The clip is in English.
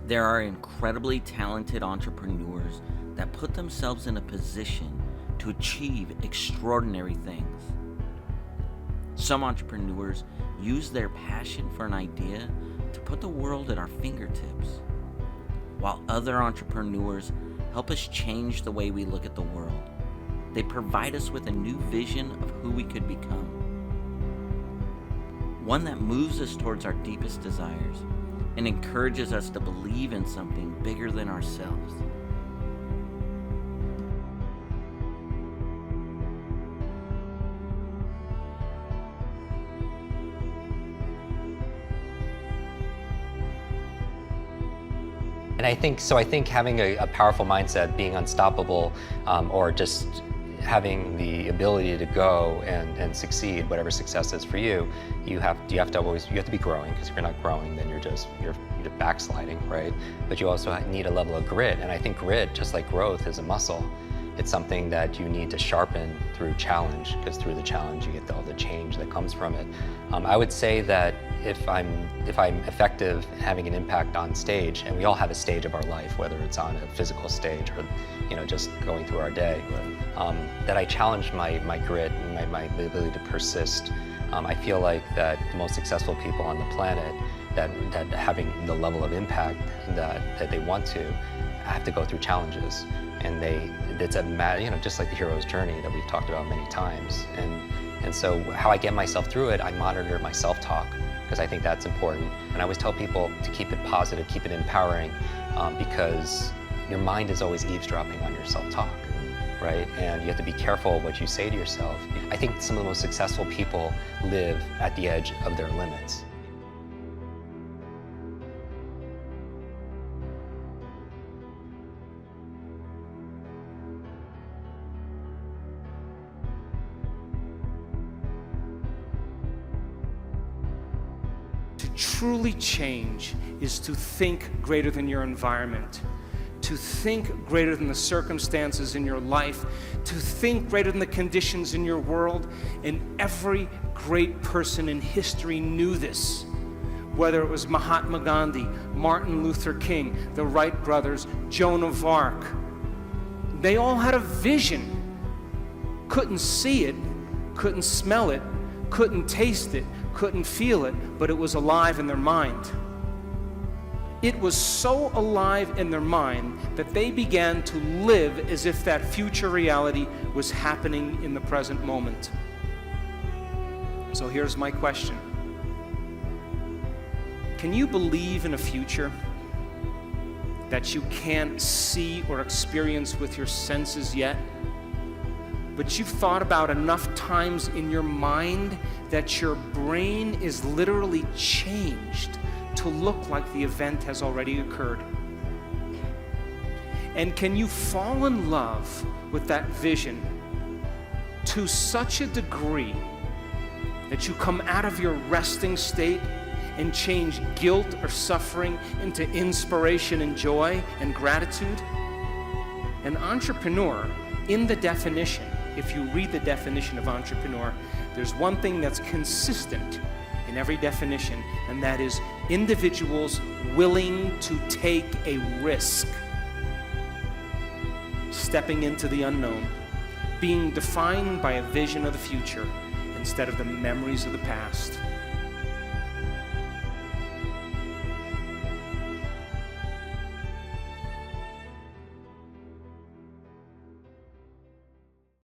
There are incredibly talented entrepreneurs that put themselves in a position to achieve extraordinary things. Some entrepreneurs use their passion for an idea to put the world at our fingertips, while other entrepreneurs help us change the way we look at the world. They provide us with a new vision of who we could become, one that moves us towards our deepest desires and encourages us to believe in something bigger than ourselves. And I think having a powerful mindset, being unstoppable, or just having the ability to go and succeed, whatever success is for you, you have to be growing, because if you're not growing, then you're backsliding, right? But you also need a level of grit, and I think grit, just like growth, is a muscle. It's something that you need to sharpen through challenge, because through the challenge you get all the change that comes from it. I would say that if I'm effective having an impact on stage, and we all have a stage of our life, whether it's on a physical stage or just going through our day, that I challenge my grit and my ability to persist. I feel like that the most successful people on the planet that having the level of impact that they want to have to go through challenges, and it's just like the hero's journey that we've talked about many times. And so how I get myself through it, I monitor my self-talk, because I think that's important. And I always tell people to keep it positive, keep it empowering, because your mind is always eavesdropping on your self-talk, right? And you have to be careful what you say to yourself. I think some of the most successful people live at the edge of their limits. To truly change is to think greater than your environment, to think greater than the circumstances in your life, to think greater than the conditions in your world. And every great person in history knew this. Whether it was Mahatma Gandhi, Martin Luther King, the Wright brothers, Joan of Arc, they all had a vision. Couldn't see it, couldn't smell it, couldn't taste it, couldn't feel it, but it was alive in their mind. It was so alive in their mind that they began to live as if that future reality was happening in the present moment. So here's my question. Can you believe in a future that you can't see or experience with your senses yet, but you've thought about enough times in your mind that your brain is literally changed to look like the event has already occurred? And can you fall in love with that vision to such a degree that you come out of your resting state and change guilt or suffering into inspiration and joy and gratitude? An entrepreneur, in the definition, if you read the definition of entrepreneur, there's one thing that's consistent in every definition, and that is individuals willing to take a risk, stepping into the unknown, being defined by a vision of the future instead of the memories of the past.